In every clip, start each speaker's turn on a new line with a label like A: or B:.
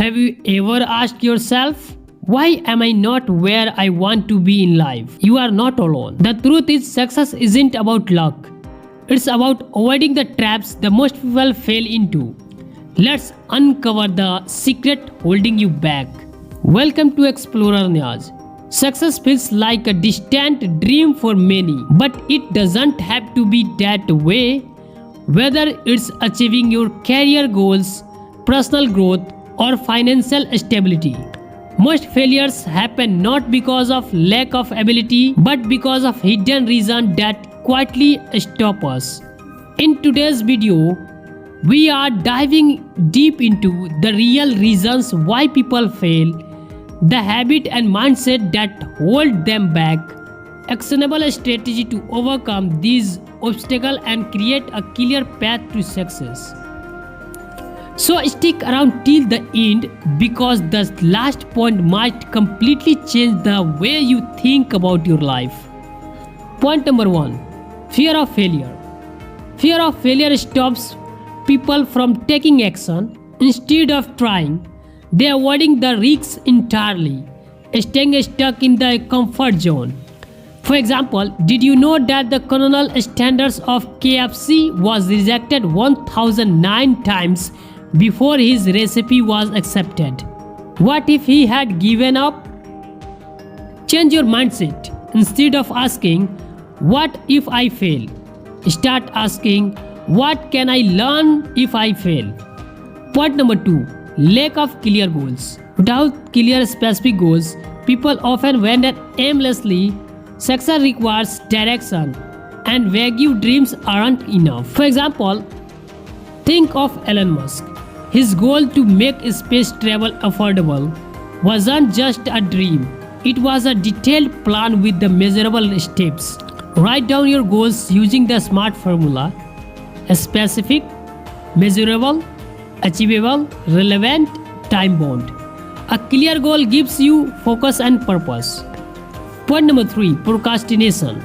A: Have you ever asked yourself, why am I not where I want to be in life? You are not alone. The truth is, success isn't about luck. It's about avoiding the traps that most people fail into. Let's uncover the secret holding you back. Welcome to Explorer Niaz. Success feels like a distant dream for many, but it doesn't have to be that way. Whether it's achieving your career goals, personal growth, or financial stability, most failures happen not because of lack of ability but because of hidden reasons that quietly stop us. In today's video, we are diving deep into the real reasons why people fail, the habit and mindset that hold them back, actionable strategy to overcome these obstacles and create a clear path to success. So stick around till the end because the last point might completely change the way you think about your life. Point number 1. Fear of failure. Fear of failure stops people from taking action. Instead of trying, they are avoiding the risks entirely, staying stuck in the comfort zone. For example, did you know that the culinary standards of KFC was rejected 1009 times before his recipe was accepted? What if he had given up? Change your mindset. Instead of asking, what if I fail? Start asking, what can I learn if I fail? Point number 2. Lack of clear goals. Without clear specific goals, people often wander aimlessly. Success requires direction, and vague dreams aren't enough. For example, think of Elon Musk. His goal to make space travel affordable wasn't just a dream, it was a detailed plan with the measurable steps. Write down your goals using the SMART formula: specific, measurable, achievable, relevant, time-bound. A clear goal gives you focus and purpose. Point number 3. Procrastination.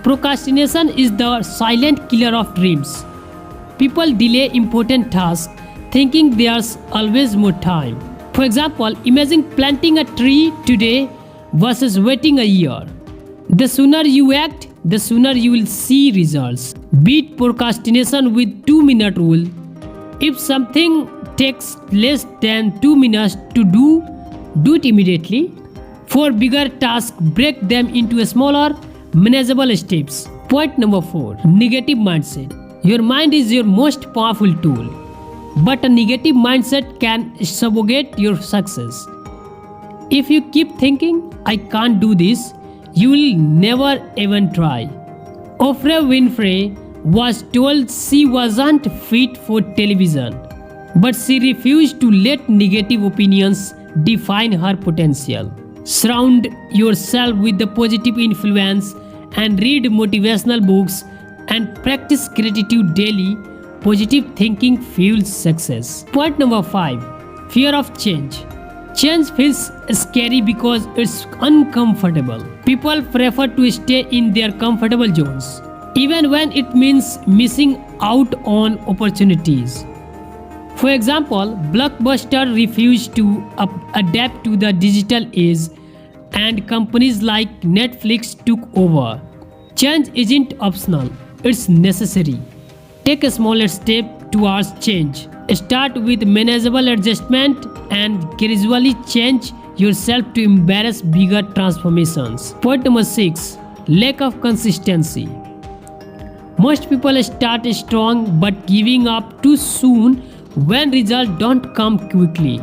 A: Procrastination is the silent killer of dreams. People delay important tasks thinking there's always more time. For example, imagine planting a tree today versus waiting a year. The sooner you act, the sooner you will see results. Beat procrastination with 2-minute rule. If something takes less than 2 minutes to do it immediately. For bigger tasks, break them into smaller, manageable steps. Point number 4. Negative mindset. Your mind is your most powerful tool, but a negative mindset can sabotage your success. If you keep thinking, I can't do this, you will never even try. Oprah Winfrey was told she wasn't fit for television, but she refused to let negative opinions define her potential. Surround yourself with the positive influence and read motivational books and practice gratitude daily. Positive thinking fuels success. Point number 5. Fear of change. Change feels scary because it's uncomfortable. People prefer to stay in their comfortable zones, even when it means missing out on opportunities. For example, Blockbuster refused to adapt to the digital age, and companies like Netflix took over. Change isn't optional, it's necessary. Take a smaller step towards change. Start with manageable adjustment and gradually change yourself to embrace bigger transformations. Point number 6. Lack of consistency. Most people start strong but giving up too soon when results don't come quickly.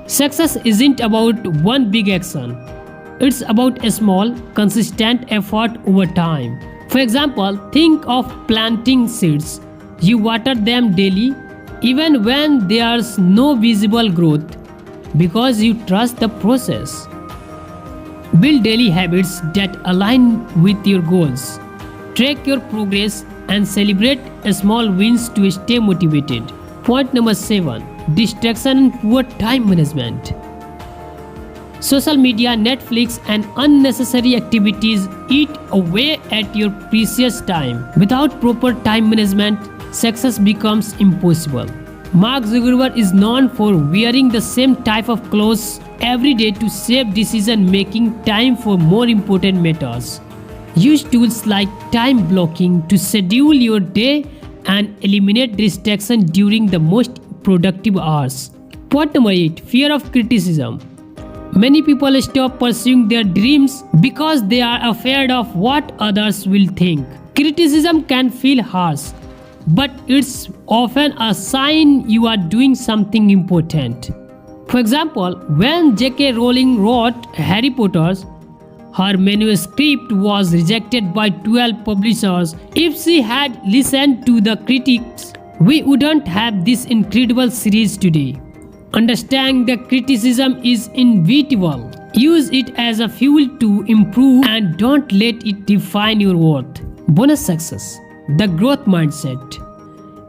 A: Success isn't about one big action. It's about a small, consistent effort over time. For example, think of planting seeds. You water them daily, even when there's no visible growth, because you trust the process. Build daily habits that align with your goals. Track your progress and celebrate small wins to stay motivated. Point number 7. Distraction and poor time management. Social media, Netflix, and unnecessary activities eat away at your precious time. Without proper time management, success becomes impossible. Mark Zuckerberg is known for wearing the same type of clothes every day to save decision-making time for more important matters. Use tools like time blocking to schedule your day and eliminate distraction during the most productive hours. Point number 8. Fear of criticism. Many people stop pursuing their dreams because they are afraid of what others will think. Criticism can feel harsh, but it's often a sign you are doing something important. For example, when J.K. Rowling wrote Harry Potter, her manuscript was rejected by 12 publishers. If she had listened to the critics, we wouldn't have this incredible series today. Understand that criticism is inevitable. Use it as a fuel to improve and don't let it define your worth. Bonus success. The growth mindset.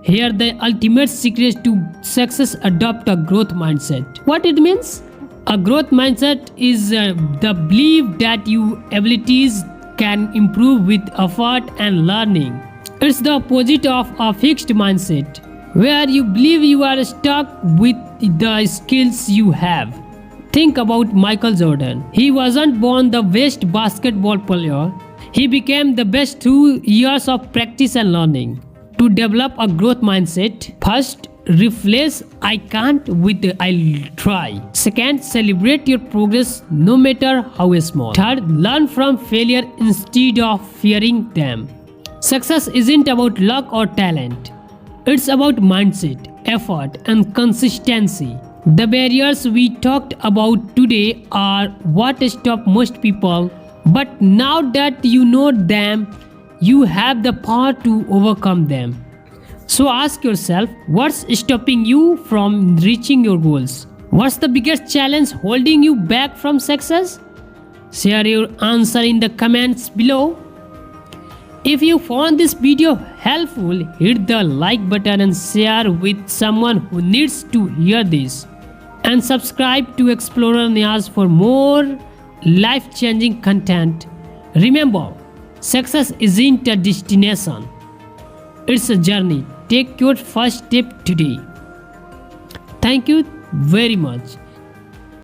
A: Here the ultimate secret to success: adopt a growth mindset. What it means? A growth mindset is the belief that your abilities can improve with effort and learning. It's the opposite of a fixed mindset, where you believe you are stuck with the skills you have. Think about Michael Jordan. He wasn't born the best basketball player. He became the best through years of practice and learning. To develop a growth mindset, first, replace "I can't" with "I'll try." Second, celebrate your progress no matter how small. Third, learn from failure instead of fearing them. Success isn't about luck or talent. It's about mindset, effort, and consistency. The barriers we talked about today are what stop most people, but now that you know them, you have the power to overcome them. So ask yourself, what's stopping you from reaching your goals? What's the biggest challenge holding you back from success? Share your answer in the comments below. If you found this video helpful, hit the like button and share with someone who needs to hear this. And subscribe to Explorer Niaz for more life-changing content. Remember, success isn't a destination. It's a journey. Take your first step today. Thank you very much.